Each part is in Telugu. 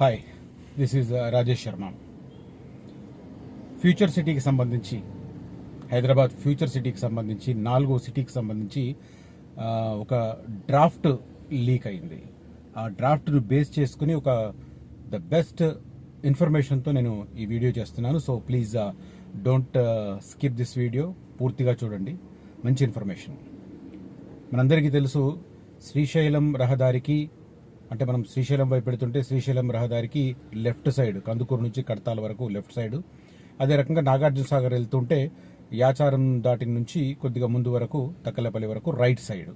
Hi, this is Rajesh Sharma. Future సిటీకి సంబంధించి హైదరాబాద్ ఫ్యూచర్ సిటీకి సంబంధించి 4 సిటీకి సంబంధించి ఒక డ్రాఫ్ట్ లీక్ అయింది. ఆ డ్రాఫ్ట్ను బేస్ చేసుకుని ద బెస్ట్ ఇన్ఫర్మేషన్తో నేను ఈ వీడియో చేస్తున్నాను. So please don't skip this video, పూర్తిగా చూడండి. మంచి ఇన్ఫర్మేషన్. మనందరికీ తెలుసు, శ్రీశైలం రహదారికి అంటే మనం శ్రీశైలం వైపు పెడుతుంటే శ్రీశైలం రహదారికి లెఫ్ట్ సైడ్ కందుకూరు నుంచి కడతాల వరకు లెఫ్ట్ సైడ్, అదే రకంగా నాగార్జున సాగర్ వెళ్తుంటే యాచారం దాటి నుంచి కొద్దిగా ముందు వరకు తక్కలపల్లి వరకు రైట్ సైడ్.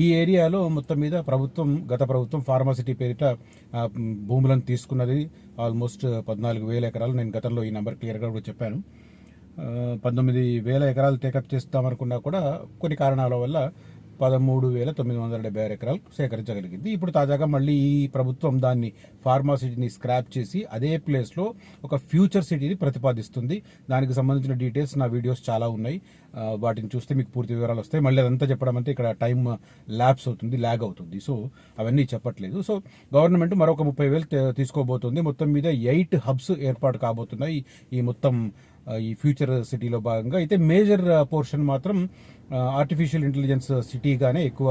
ఈ ఏరియాలో మొత్తం మీద గత ప్రభుత్వం ఫార్మాసిటీ పేరిట భూములను తీసుకున్నది. ఆల్మోస్ట్ 14,000 ఎకరాలు. నేను గతంలో ఈ నెంబర్ క్లియర్గా కూడా చెప్పాను. 19,000 ఎకరాలు టేకప్ చేస్తామనుకున్నా కూడా కొన్ని కారణాల వల్ల 13,976 ఎకరాలు సేకరించగలిగింది. ఇప్పుడు తాజాగా మళ్ళీ ఈ ప్రభుత్వం దాన్ని ఫార్మాసిటీని స్క్రాప్ చేసి అదే ప్లేస్లో ఒక ఫ్యూచర్ సిటీని ప్రతిపాదిస్తుంది. దానికి సంబంధించిన డీటెయిల్స్ నా వీడియోస్ చాలా ఉన్నాయి. వాటిని చూస్తే మీకు పూర్తి వివరాలు వస్తాయి. మళ్ళీ అదంతా చెప్పడం అంటే ఇక్కడ టైం ల్యాగ్ అవుతుంది. సో అవన్నీ చెప్పట్లేదు. సో గవర్నమెంట్ మరొక 30,000 తీసుకోబోతుంది. మొత్తం మీద 8 హబ్స్ ఏర్పాటు కాబోతున్నాయి ఈ మొత్తం ఈ ఫ్యూచర్ సిటీలో భాగంగా. అయితే మేజర్ పోర్షన్ మాత్రం ఆర్టిఫిషియల్ ఇంటెలిజెన్స్ సిటీగానే ఎక్కువ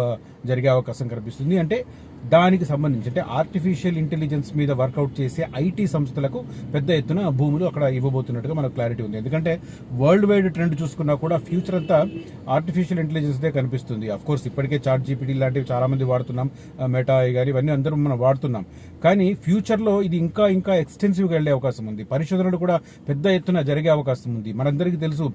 జరిగే అవకాశం కనిపిస్తుంది. అంటే దానికి సంబంధించి అంటే ఆర్టిఫిషియల్ ఇంటెలిజెన్స్ మీద వర్కౌట్ చేసే ఐటీ సంస్థలకు పెద్ద ఎత్తున భూములు అక్కడ ఇవ్వబోతున్నట్టుగా మనకు క్లారిటీ ఉంది. ఎందుకంటే వరల్డ్ వైడ్ ట్రెండ్ చూసుకున్నా కూడా ఫ్యూచర్ అంతా ఆర్టిఫిషియల్ ఇంటెలిజెన్స్దే కనిపిస్తుంది. అఫ్ కోర్స్ ఇప్పటికే చాట్ జీపీటీ లాంటివి చాలా మంది వాడుతున్నాం, మెటా కానీ ఇవన్నీ అందరూ మనం వాడుతున్నాం. కానీ ఫ్యూచర్లో ఇది ఇంకా ఎక్స్టెన్సివ్గా వెళ్లే అవకాశం ఉంది. పరిశోధనలు కూడా పెద్ద ఎత్తున జరిగే అవకాశం ఉంది. మనందరికీ తెలుసు,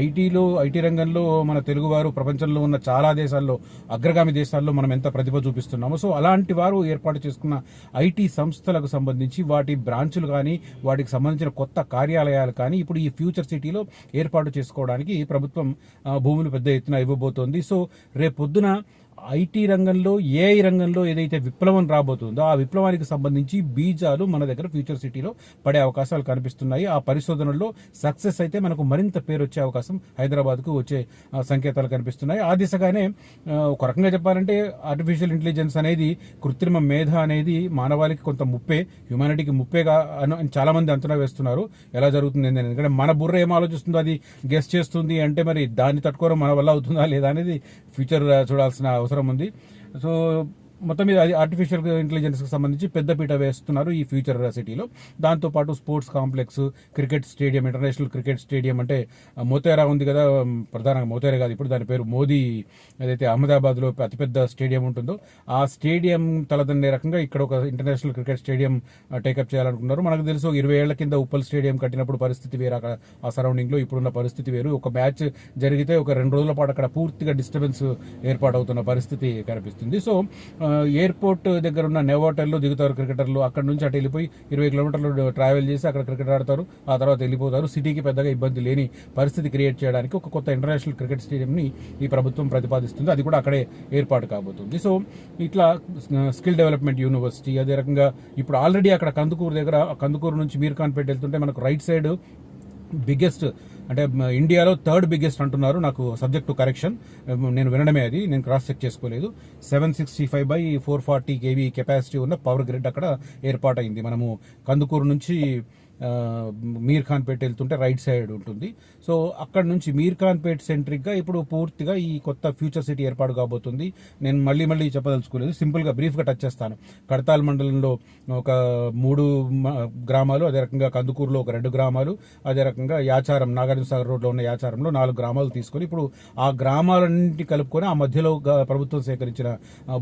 ఐటీ రంగంలో మన తెలుగువారు ప్రపంచంలో ఉన్న చాలా దేశాల్లో, అగ్రగామి దేశాల్లో మనం ఎంత ప్రతిభ చూపిస్తున్నామో. సో అలాంటి వారు ఏర్పాటు చేసుకున్న ఐటీ సంస్థలకు సంబంధించి వాటి బ్రాంచులు కానీ వాటికి సంబంధించిన కొత్త కార్యాలయాలు కానీ ఇప్పుడు ఈ ఫ్యూచర్ సిటీలో ఏర్పాటు చేసుకోవడానికి ప్రభుత్వం భూములు పెద్ద ఎత్తున ఇవ్వబోతోంది. సో రేపొద్దున ఐటీ రంగంలో, ఏఐ రంగంలో ఏదైతే విప్లవం రాబోతుందో ఆ విప్లవానికి సంబంధించి బీజాలు మన దగ్గర ఫ్యూచర్ సిటీలో పడే అవకాశాలు కనిపిస్తున్నాయి. ఆ పరిశోధనల్లో సక్సెస్ అయితే మనకు మరింత పేరు వచ్చే అవకాశం హైదరాబాద్కు వచ్చే సంకేతాలు కనిపిస్తున్నాయి. ఆ దిశగానే ఒక రకంగా చెప్పాలంటే ఆర్టిఫిషియల్ ఇంటెలిజెన్స్ అనేది, కృత్రిమ మేధ అనేది మానవాళికి కొంత ముప్పే, హ్యుమానిటీకి ముప్పేగా అని చాలా మంది అంచనా వేస్తున్నారు. ఎలా జరుగుతుంది ఎందుకంటే మన బుర్ర ఏం ఆలోచిస్తుందో అది గెస్ చేస్తుంది. అంటే మరి దాన్ని తట్టుకోవడం మన వల్ల అవుతుందా లేదా అనేది ఫ్యూచర్ చూడాల్సిన అవసరం ఉంది. సో మొత్తం మీద అది ఆర్టిఫిషియల్ ఇంటెలిజెన్స్కి సంబంధించి పెద్దపీట వేస్తున్నారు ఈ ఫ్యూచర్ సిటీలో. దాంతోపాటు sports complex, cricket stadium, international cricket stadium అంటే మోతేరా ఉంది కదా, ప్రధానంగా మోతేరా కాదు ఇప్పుడు దాని పేరు మోదీ, ఏదైతే అహ్మదాబాద్లో అతిపెద్ద స్టేడియం ఉంటుందో ఆ స్టేడియం తలదన్నే రకంగా ఇక్కడ ఒక ఇంటర్నేషనల్ క్రికెట్ స్టేడియం టేకప్ చేయాలనుకున్నారు. మనకు తెలుసు 20 ఏళ్ల కింద ఉప్పల్ స్టేడియం కట్టినప్పుడు పరిస్థితి వేరు, ఆ సరౌండింగ్లో ఇప్పుడున్న పరిస్థితి వేరు. ఒక మ్యాచ్ జరిగితే ఒక 2 రోజుల పాటు అక్కడ పూర్తిగా డిస్టర్బెన్స్ ఏర్పాటవుతున్న పరిస్థితి కనిపిస్తుంది. సో ఎయిర్పోర్ట్ దగ్గర ఉన్న నెవోటల్లో దిగుతారు క్రికెటర్లు. అక్కడ నుంచి అటు వెళ్ళిపోయి 20 కిలోమీటర్లు ట్రావెల్ చేసి అక్కడ క్రికెట్ ఆడతారు, ఆ తర్వాత వెళ్ళిపోతారు. సిటీకి పెద్దగా ఇబ్బంది లేని పరిస్థితి క్రియేట్ చేయడానికి ఒక కొత్త ఇంటర్నేషనల్ క్రికెట్ స్టేడియంని ఈ ప్రభుత్వం ప్రతిపాదిస్తుంది. అది కూడా అక్కడే ఏర్పాటు కాబోతుంది. సో ఇట్లా స్కిల్ డెవలప్మెంట్ యూనివర్సిటీ, అదే రకంగా ఇప్పుడు ఆల్రెడీ అక్కడ కందుకూరు నుంచి మీర్ఖాన్పేట వెళ్తుంటే మనకు రైట్ సైడ్ బిగ్గెస్ట్ అంటే ఇండియాలో 3rd బిగ్గెస్ట్ అంటున్నారు. నాకు సబ్జెక్ట్ టు కరెక్షన్, నేను వినడమే, అది నేను క్రాస్ చెక్ చేసుకోలేదు. 765/440 kV కెపాసిటీ ఉన్న పవర్ గ్రిడ్ అక్కడ ఏర్పాటైంది. మనము కందుకూరు నుంచి మీర్ఖాన్పేట వెళ్తుంటే రైట్ సైడ్ ఉంటుంది. సో అక్కడ నుంచి మీర్ఖాన్పేట సెంట్రిక్గా ఇప్పుడు పూర్తిగా ఈ కొత్త ఫ్యూచర్ సిటీ ఏర్పాటు కాబోతుంది. నేను మళ్ళీ చెప్పదలుచుకోలేదు, సింపుల్గా బ్రీఫ్గా టచ్ చేస్తాను. కడతాల్ మండలంలో ఒక 3 గ్రామాలు, అదే రకంగా కందుకూరులో ఒక 2 గ్రామాలు, అదే రకంగా యాచారం, నాగార్జున సాగర్ రోడ్లో ఉన్న యాచారంలో 4 గ్రామాలు తీసుకొని ఇప్పుడు ఆ గ్రామాలన్నింటి కలుపుకొని ఆ మధ్యలో ప్రభుత్వం సేకరించిన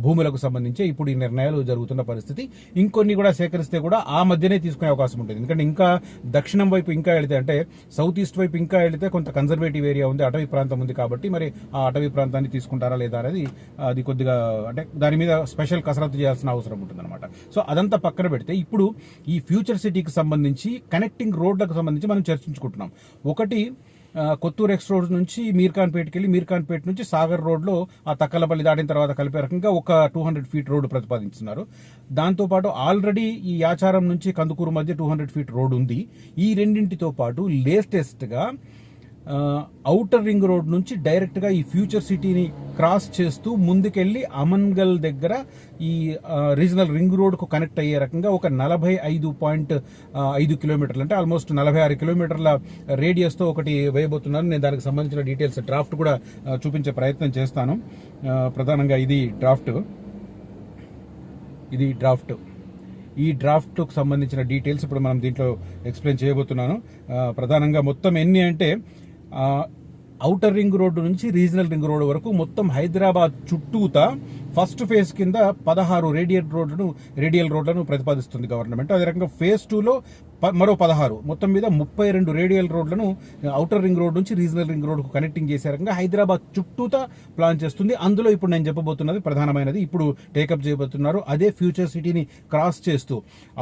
భూములకు సంబంధించి ఇప్పుడు ఈ నిర్ణయాలు జరుగుతున్న పరిస్థితి. ఇంకొన్ని కూడా సేకరిస్తే కూడా ఆ మధ్యనే తీసుకునే అవకాశం ఉంటుంది. ఎందుకంటే ఇంకా దక్షిణం వైపు ఇంకా వెళితే, అంటే సౌత్ ఈస్ట్ వైపు ఇంకా వెళితే కొంత కన్జర్వేటివ్ ఏరియా ఉంది, అటవీ ప్రాంతం ఉంది. కాబట్టి మరి ఆ అటవీ ప్రాంతాన్ని తీసుకుంటారా లేదా అనేది అది కొద్దిగా అంటే దాని మీద స్పెషల్ కసరత్తు చేయాల్సిన అవసరం ఉంటుంది అనమాట. సో అదంతా పక్కన పెడితే ఇప్పుడు ఈ ఫ్యూచర్ సిటీకి సంబంధించి కనెక్టింగ్ రోడ్లకు సంబంధించి మనం చర్చించుకుంటున్నాం. ఒకటి కొత్తూరు ఎక్స్ రోడ్ నుంచి మీర్ఖాన్పేటకి వెళ్ళి మీర్ఖాన్పేట నుంచి సాగర్ రోడ్లో ఆ తక్కలపల్లి దాటిన తర్వాత కలిపే రకంగా ఒక 200 ఫీట్ రోడ్డు ప్రతిపాదించున్నారు. దాంతోపాటు ఆల్రెడీ ఈ యాచారం నుంచి కందుకూరు మధ్య 200 ఫీట్ రోడ్ ఉంది. ఈ రెండింటితో పాటు లేటెస్ట్గా ఔటర్ రింగ్ రోడ్ నుంచి డైరెక్ట్గా ఈ ఫ్యూచర్ సిటీని క్రాస్ చేస్తూ ముందుకెళ్ళి అమన్గల్ దగ్గర ఈ రీజనల్ రింగ్ రోడ్కు కనెక్ట్ అయ్యే రకంగా ఒక 45.5 కిలోమీటర్లు అంటే ఆల్మోస్ట్ 46 కిలోమీటర్ల రేడియస్తో ఒకటి వేయబోతున్నాను. నేను దానికి సంబంధించిన డీటెయిల్స్ డ్రాఫ్ట్ కూడా చూపించే ప్రయత్నం చేస్తాను. ప్రధానంగా ఇది డ్రాఫ్ట్. ఈ డ్రాఫ్ట్కు సంబంధించిన డీటెయిల్స్ ఇప్పుడు మనం దీంట్లో ఎక్స్ప్లెయిన్ చేయబోతున్నాను. ప్రధానంగా మొత్తం ఎన్ని అంటే ఔటర్ రింగ్ రోడ్డు నుంచి రీజనల్ రింగ్ రోడ్ వరకు మొత్తం హైదరాబాద్ చుట్టూతా ఫస్ట్ ఫేజ్ కింద 16 రేడియల్ రోడ్లను ప్రతిపాదిస్తుంది గవర్నమెంట్. అదే రకంగా ఫేజ్ 2లో మరో 16, మొత్తం మీద 32 రేడియల్ రోడ్లను ఔటర్ రింగ్ రోడ్ నుంచి రీజనల్ రింగ్ రోడ్కు కనెక్టింగ్ చేసే రకంగా హైదరాబాద్ చుట్టూతా ప్లాన్ చేస్తుంది. అందులో ఇప్పుడు నేను చెప్పబోతున్నది ప్రధానమైనది, ఇప్పుడు టేకప్ చేయబోతున్నారు. అదే ఫ్యూచర్ సిటీని క్రాస్ చేస్తూ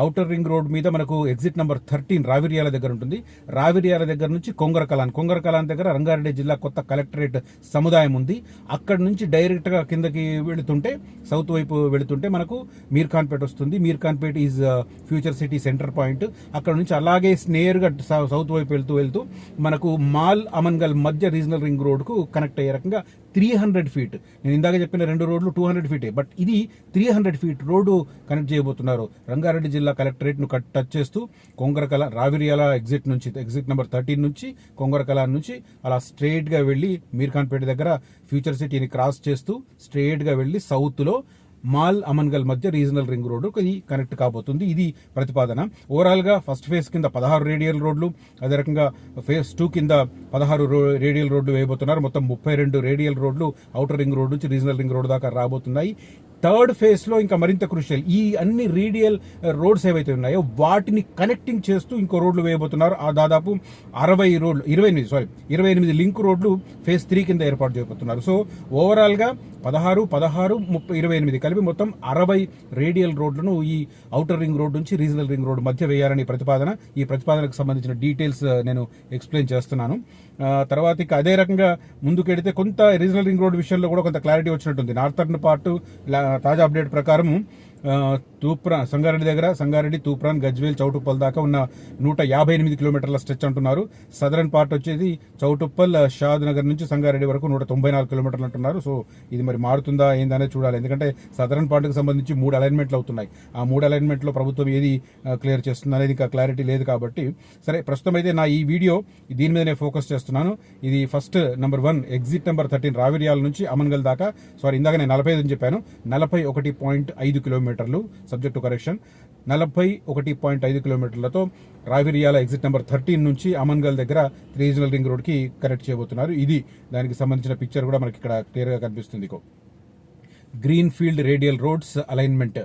ఔటర్ రింగ్ రోడ్ మీద మనకు ఎగ్జిట్ నెంబర్ 13 రావిర్యాల దగ్గర ఉంటుంది. రావిర్యాల దగ్గర నుంచి కొంగరకలాన్ దగ్గర రంగారెడ్డి జిల్లా కొత్త కలెక్టరేట్ సముదాయం ఉంది. అక్కడ నుంచి డైరెక్ట్ గా కిందకి వెళుతుంటే సౌత్ వైపు వెళుతుంటే మనకు మీర్ఖాన్పేట వస్తుంది. Meerkhanpet is future city centre point. అక్కడ నుంచి అలాగే నేరుగా సౌత్ వైపు వెళ్తూ మనకు మాల్ అమన్గల్ మధ్య రీజనల్ రింగ్ రోడ్ కు కనెక్ట్ అయ్యే రకంగా 300 ఫీట్, నేను ఇందాక చెప్పిన 2 రోడ్లు 200 ఫీటే, బట్ ఇది 300 ఫీట్ రోడ్డు కనెక్ట్ చేయబోతున్నారు. రంగారెడ్డి జిల్లా కలెక్టరేట్ ను టచ్ చేస్తూ రావిర్యాల ఎగ్జిట్ నెంబర్ 13 నుంచి కొంగరకలాన్ నుంచి అలా స్ట్రైట్ గా వెళ్లి మీర్ఖాన్పేట దగ్గర ఫ్యూచర్ సిటీని క్రాస్ చేస్తూ స్ట్రైట్ గా వెళ్లి సౌత్ లో మాల్ అమన్గల్ మధ్య రీజనల్ రింగ్ రోడ్డు ఇది కనెక్ట్ కాబోతుంది. ఇది ప్రతిపాదన. ఓవరాల్ గా ఫస్ట్ ఫేజ్ కింద 16 రేడియల్ రోడ్లు, అదే రకంగా ఫేజ్ 2 కింద 16 రేడియల్ రోడ్లు వేయబోతున్నారు. మొత్తం 32 రేడియల్ రోడ్లు ఔటర్ రింగ్ రోడ్ నుంచి రీజనల్ రింగ్ రోడ్ దాకా రాబోతున్నాయి. థర్డ్ ఫేజ్ లో ఇంకా మరింత క్రూషియల్, ఈ అన్ని రేడియల్ రోడ్స్ ఏవైతే ఉన్నాయో వాటిని కనెక్టింగ్ చేస్తూ ఇంకో రోడ్లు వేయబోతున్నారు. ఆ దాదాపు 28 లింక్ రోడ్లు ఫేజ్ 3 కింద ఏర్పాటు చేయబోతున్నారు. సో ఓవరాల్ గా 16, 28 కలిపి మొత్తం 60 రేడియల్ రోడ్లను ఈ ఔటర్ రింగ్ రోడ్ నుంచి రీజనల్ రింగ్ రోడ్ మధ్య వేయాలని ప్రతిపాదన. ఈ ప్రతిపాదనకు సంబంధించిన డీటెయిల్స్ నేను ఎక్స్ప్లెయిన్ చేస్తున్నాను. తర్వాత ఇక అదే రకంగా ముందుకెడితే కొంత రీజనల్ రింగ్ రోడ్ విషయంలో కూడా కొంత క్లారిటీ వచ్చినట్టుంది. నార్థర్న్ పార్ట్ తాజా అప్డేట్ ప్రకారం సంగారెడ్డి, తూప్రాన్, గజ్వేల్, చౌటుప్పల్ దాకా ఉన్న 158 కిలోమీటర్ల స్ట్రెచ్ అంటున్నారు. సదరన్ పార్ట్ వచ్చేది చౌటుప్పల్, షాద్ నగర్ నుంచి సంగారెడ్డి వరకు 194 కిలోమీటర్లు అంటున్నారు. సో ఇది మరి మారుతుందా ఏందనేది చూడాలి. ఎందుకంటే సదరన్ పార్ట్కి సంబంధించి 3 అలైన్మెంట్లు అవుతున్నాయి. ఆ 3 అలైన్మెంట్లో ప్రభుత్వం ఏది క్లియర్ చేస్తుంది అనేది ఇంకా క్లారిటీ లేదు. కాబట్టి సరే, ప్రస్తుతం అయితే నా ఈ వీడియో దీని మీద నేను ఫోకస్ చేస్తున్నాను. ఇది first number 1 exit number 13 Raviryal నుంచి అమన్గల్ దాకా, ఇందాక నేను 45 అని చెప్పాను, 41.5 కిలోమీటర్లు, సబ్జెక్ట్ టు కరెక్షన్, 41.5 కిలోమీటర్లతో రావిర్యాల ఎగ్జిట్ నెంబర్ 13 నుంచి అమన్గల్ దగ్గర రీజనల్ రింగ్ రోడ్ కి కనెక్ట్ చేయబోతున్నారు. ఇది దానికి సంబంధించిన పిక్చర్ కూడా మనకి ఇక్కడ క్లియర్ గా కనిపిస్తుంది. Green field radial roads alignment,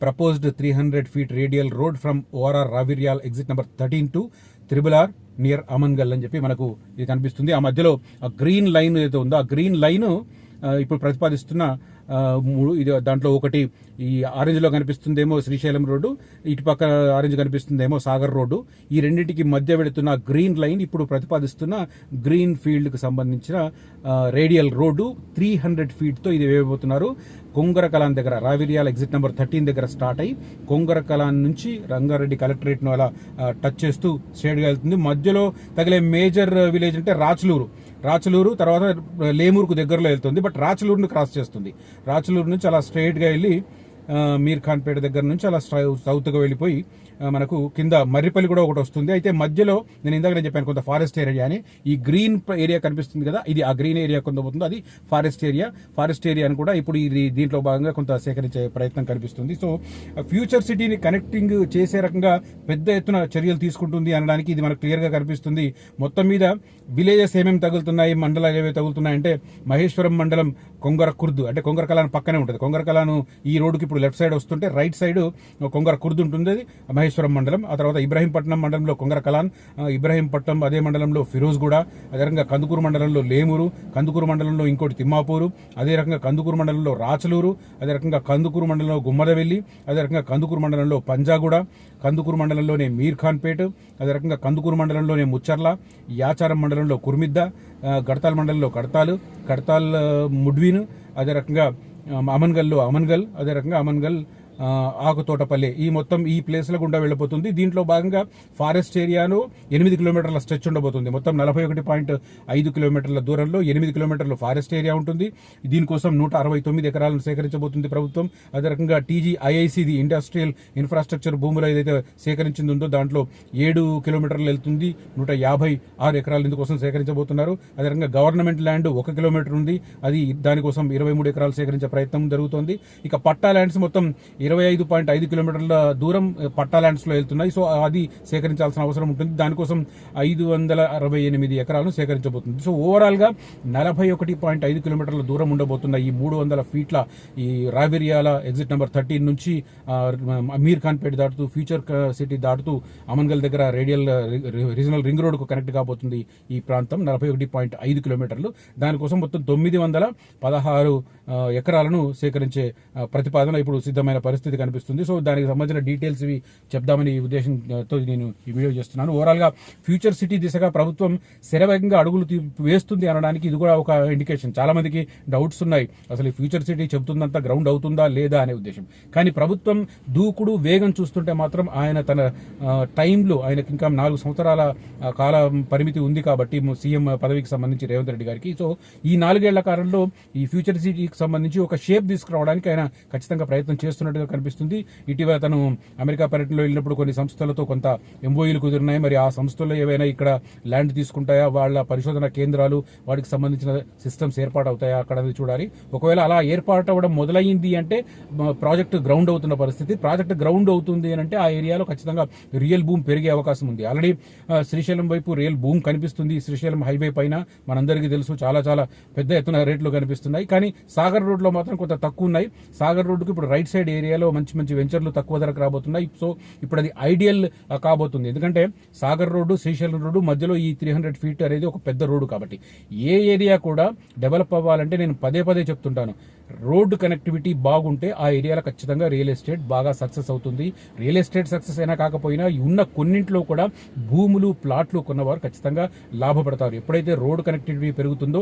proposed 300 feet radial road from ORR Raviryal exit number 13 to RRR near Amangal అని చెప్పి మనకు ఇది కనిపిస్తుంది. ఆ మధ్యలో ఆ గ్రీన్ లైన్ ఏదైతే ఉందో ఆ గ్రీన్ లైన్ ఇప్పుడు ప్రతిపాదిస్తున్న ఇది దాంట్లో ఒకటి ఈ ఆరెంజ్ లో కనిపిస్తుందేమో శ్రీశైలం రోడ్డు, ఇటుపక్క ఆరెంజ్ కనిపిస్తుందేమో సాగర్ రోడ్డు. ఈ రెండింటికి మధ్య వెళుతున్న గ్రీన్ లైన్ ఇప్పుడు ప్రతిపాదిస్తున్న గ్రీన్ ఫీల్డ్ కు సంబంధించిన రేడియల్ రోడ్డు 300 ఫీట్ తో ఇది వేయబోతున్నారు. కొంగరకలాన్ దగ్గర రావిర్యాల ఎగ్జిట్ నెంబర్ 13 దగ్గర స్టార్ట్ అయ్యి కొంగరకలాన్ నుంచి రంగారెడ్డి కలెక్టరేట్ ను అలా టచ్ చేస్తూ స్ట్రైట్ గా వెళ్తుంది. మధ్యలో తగిలే మేజర్ విలేజ్ అంటే రాచలూరు, తర్వాత లేమూరుకు దగ్గరలో వెళ్తుంది. బట్ రాచలూరును క్రాస్ చేస్తుంది. రాచలూరు నుంచి అలా స్ట్రైట్ గా వెళ్ళి మీర్ఖాన్పేట దగ్గర నుంచి అలా సౌత్ గా వెళ్ళిపోయి మనకు కింద మర్రిపల్లి కూడా ఒకటి వస్తుంది. అయితే మధ్యలో నేను ఇందాక చెప్పాను కొంత ఫారెస్ట్ ఏరియా అని, ఈ గ్రీన్ ఏరియా కనిపిస్తుంది కదా, ఇది ఆ గ్రీన్ ఏరియా కొంత పోతుంది, అది ఫారెస్ట్ ఏరియాని కూడా ఇప్పుడు ఇది దీంట్లో భాగంగా కొంత సేకరించే ప్రయత్నం కనిపిస్తుంది. సో ఫ్యూచర్ సిటీని కనెక్టింగ్ చేసే రకంగా పెద్ద ఎత్తున చర్యలు తీసుకుంటుంది అనడానికి ఇది మనకు క్లియర్ గా కనిపిస్తుంది. మొత్తం మీద విలేజెస్ ఏమేమి తగులుతున్నాయి, మండలాలు ఏమేమి తగులుతున్నాయంటే మహేశ్వరం మండలం కొంగరకుర్దు, అంటే కొంగరకలాన్ పక్కనే ఉంటుంది. కొంగరకలాను ఈ రోడ్డుకి ఇప్పుడు లెఫ్ట్ సైడ్ వస్తుంటే రైట్ సైడ్ కొంగరకుర్దు ఉంటుంది, అది మహేశ్వరం మండలం. ఆ తర్వాత ఇబ్రహీంపట్నం మండలంలో కొంగరకలాన్, ఇబ్రహీంపట్నం అదే మండలంలో ఫిరోజ్గూడ, అదే రకంగా కందుకూరు మండలంలో లేమూరు, కందుకూరు మండలంలో ఇంకోటి తిమ్మాపూరు, అదే రకంగా కందుకూరు మండలంలో రాచలూరు, అదే రకంగా కందుకూరు మండలంలో గుమ్మదవెల్లి, అదే రకంగా కందుకూరు మండలంలో పంజాగూడ, కందుకూరు మండలంలోనే మీర్ఖాన్పేట్, అదే రకంగా కందుకూరు మండలంలోనే ముచ్చర్ల, యాచారం మండలంలో కుర్మిద్ద, గడతాల్ మండలంలో కడతాల్ ముడ్వీన్, అదే రకంగా అమన్గల్, అదే రకంగా ఆకుతోటపల్లి ఈ మొత్తం ఈ ప్లేస్ల గుండా వెళ్ళిపోతుంది. దీంట్లో భాగంగా ఫారెస్ట్ ఏరియాను 8 కిలోమీటర్ల స్ట్రెచ్ ఉండబోతుంది. మొత్తం 41.5 కిలోమీటర్ల దూరంలో 8 కిలోమీటర్ల ఫారెస్ట్ ఏరియా ఉంటుంది. దీనికోసం 169 ఎకరాలను సేకరించబోతుంది ప్రభుత్వం. అదే రకంగా TGIICది ఇండస్ట్రియల్ ఇన్ఫ్రాస్ట్రక్చర్ భూములు ఏదైతే సేకరించింది ఉందో దాంట్లో 7 కిలోమీటర్లు వెళ్తుంది. 156 ఎకరాలు ఇందుకోసం సేకరించబోతున్నారు. అదే రకంగా గవర్నమెంట్ ల్యాండ్ 1 కిలోమీటర్ ఉంది. అది దానికోసం 23 ఎకరాలు సేకరించే ప్రయత్నం జరుగుతోంది. ఇక పట్టా ల్యాండ్స్ మొత్తం 25.5 కిలోమీటర్ల దూరం పట్టా ల్యాండ్స్ లో వెళ్తున్నాయి. సో అది సేకరించాల్సిన అవసరం ఉంటుంది. దానికోసం 568 ఎకరాలను సేకరించబోతుంది. సో ఓవరాల్ గా 41.5 కిలోమీటర్ల దూరం ఉండబోతున్న ఈ 300 ఫీట్ల ఈ రావిరియాల ఎగ్జిట్ నెంబర్ 13 నుంచి అమీర్ ఖాన్ పేట దాటుతూ ఫ్యూచర్ సిటీ దాటుతూ అమన్గల్ దగ్గర రీజనల్ రింగ్ రోడ్ కు కనెక్ట్ కాబోతుంది ఈ ప్రాంతం. 41.5 కిలోమీటర్లు. దానికోసం మొత్తం 916 ఎకరాలను సేకరించే ప్రతిపాదన ఇప్పుడు సిద్ధమైన పరిస్థితి కనిపిస్తుంది. సో దానికి సంబంధించిన డీటెయిల్స్ ఇవి చెప్దామని ఈ ఉద్దేశంతో నేను ఈ వీడియో చేస్తున్నాను. ఓవరాల్ గా ఫ్యూచర్ సిటీ దిశగా ప్రభుత్వం శరవేగంగా అడుగులు వేస్తుంది అనడానికి ఇది కూడా ఒక ఇండికేషన్. చాలా మందికి డౌట్స్ ఉన్నాయి, అసలు ఈ ఫ్యూచర్ సిటీ చెబుతుందంతా గ్రౌండ్ అవుతుందా లేదా అనే ఉద్దేశం. కానీ ప్రభుత్వం దూకుడు వేగం చూస్తుంటే మాత్రం ఆయన తన టైంలో ఆయనకి ఇంకా 4 సంవత్సరాల కాల పరిమితి ఉంది కాబట్టి సీఎం పదవికి సంబంధించి రేవంత్ రెడ్డి గారికి. సో ఈ 4 ఏళ్ల కాలంలో ఈ ఫ్యూచర్ సిటీకి సంబంధించి ఒక షేప్ తీసుకురావడానికి ఆయన ఖచ్చితంగా ప్రయత్నం చేస్తున్నట్టుగా కనిపిస్తుంది. ఇటీవల తను అమెరికా పర్యటనలో వెళ్ళినప్పుడు కొన్ని సంస్థలతో కొంత ఎంఓయూలు కుదిరినాయి. మరి ఆ సంస్థల్లో ఏవైనా ఇక్కడ ల్యాండ్ తీసుకుంటాయా, వాళ్ళ పరిశోధన కేంద్రాలు వాటికి సంబంధించిన సిస్టమ్స్ ఏర్పాటు అవుతాయా అక్కడ చూడాలి. ఒకవేళ అలా ఏర్పాటు అవ్వడం మొదలైంది అంటే ప్రాజెక్ట్ గ్రౌండ్ అవుతున్న పరిస్థితి. ప్రాజెక్ట్ గ్రౌండ్ అవుతుంది అని అంటే ఆ ఏరియాలో ఖచ్చితంగా రియల్ భూమి పెరిగే అవకాశం ఉంది. ఆల్రెడీ శ్రీశైలం వైపు రియల్ భూమి కనిపిస్తుంది. శ్రీశైలం హైవే పైన మనందరికీ తెలుసు చాలా చాలా పెద్ద ఎత్తున రేట్లు కనిపిస్తున్నాయి. కానీ సాగర్ రోడ్ లో మాత్రం కొంత తక్కువ ఉన్నాయి. సాగర్ రోడ్డుకి ఇప్పుడు రైట్ సైడ్ ఏరియాలో మంచి మంచి వెంచర్లు తక్కువ ధరకు రాబోతున్నాయి. సో ఇప్పుడు అది ఐడియల్ కాబోతుంది. ఎందుకంటే సాగర్ రోడ్డు శ్రీశైలం రోడ్డు మధ్యలో ఈ 300 ఫీట్ అనేది ఒక పెద్ద రోడ్డు కాబట్టి ఏ ఏరియా కూడా డెవలప్ అవ్వాలంటే నేను పదే చెప్తుంటాను, రోడ్డు కనెక్టివిటీ బాగుంటే ఆ ఏరియాలో ఖచ్చితంగా రియల్ ఎస్టేట్ బాగా సక్సెస్ అవుతుంది. రియల్ ఎస్టేట్ సక్సెస్ అయినా కాకపోయినా ఉన్న కొన్నింట్లో కూడా భూములు ప్లాట్లు కొన్నవారు ఖచ్చితంగా లాభపడతారు. ఎప్పుడైతే రోడ్డు కనెక్టివిటీ పెరుగుతుందో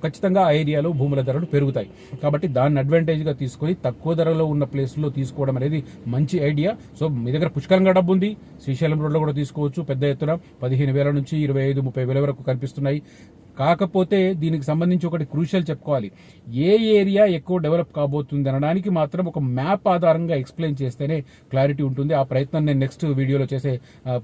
ఖచ్చితంగా ఆ ఏరియాలో భూముల ధరలు పెరుగుతాయి. కాబట్టి దాన్ని అడ్వాంటేజ్ గా తీసుకొని తక్కువ ధరలో ఉన్న ప్లేస్ లో తీసుకోవడం అనేది మంచి ఐడియా. సో మీ దగ్గర పుష్కలంగా డబ్బు ఉంది, శ్రీశైలం రోడ్లో కూడా తీసుకోవచ్చు. పెద్ద ఎత్తున 15,000 నుంచి 25,000-30,000 వరకు కనిపిస్తున్నాయి. కాకపోతే దీనికి సంబంధించి ఒకటి క్రూషియల్ చెప్పుకోవాలి, ఏ ఏరియా ఎక్కువ డెవలప్ కాబోతుంది అనడానికి మాత్రం ఒక మ్యాప్ ఆధారంగా ఎక్స్ప్లెయిన్ చేస్తేనే క్లారిటీ ఉంటుంది. ఆ ప్రయత్నం నేను నెక్స్ట్ వీడియోలో చేసే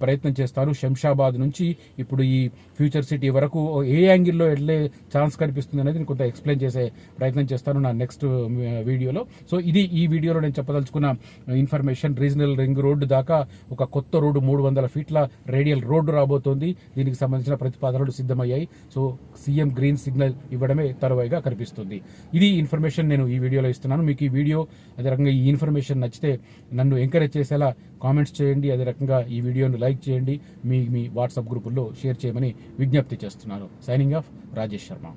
ప్రయత్నం చేస్తాను. శంషాబాద్ నుంచి ఇప్పుడు ఈ ఫ్యూచర్ సిటీ వరకు ఏ యాంగిల్లో వెళ్ళే ఛాన్స్ కనిపిస్తుంది అనేది కొంత ఎక్స్ప్లెయిన్ చేసే ప్రయత్నం చేస్తాను నా నెక్స్ట్ వీడియోలో. సో ఇది ఈ వీడియోలో నేను చెప్పదలుచుకున్న ఇన్ఫర్మేషన్. రీజనల్ రింగ్ రోడ్డు దాకా ఒక కొత్త రోడ్డు 300 ఫీట్ల రేడియల్ రోడ్డు రాబోతోంది. దీనికి సంబంధించిన ప్రతిపాదనలు సిద్ధమయ్యాయి. సో సీఎం గ్రీన్ సిగ్నల్ ఇవ్వడమే తరువాయిగా కనిపిస్తుంది. ఇది ఇన్ఫర్మేషన్ నేను ఈ వీడియోలో ఇస్తున్నాను. మీకు ఈ వీడియో అదే రకంగా ఈ ఇన్ఫర్మేషన్ నచ్చితే నన్ను ఎంకరేజ్ చేసేలా కామెంట్స్ చేయండి. అదే రకంగా ఈ వీడియోను లైక్ చేయండి. మీ వాట్సాప్ గ్రూపుల్లో షేర్ చేయమని విజ్ఞప్తి చేస్తున్నాను. Signing off, Rajesh Sharma.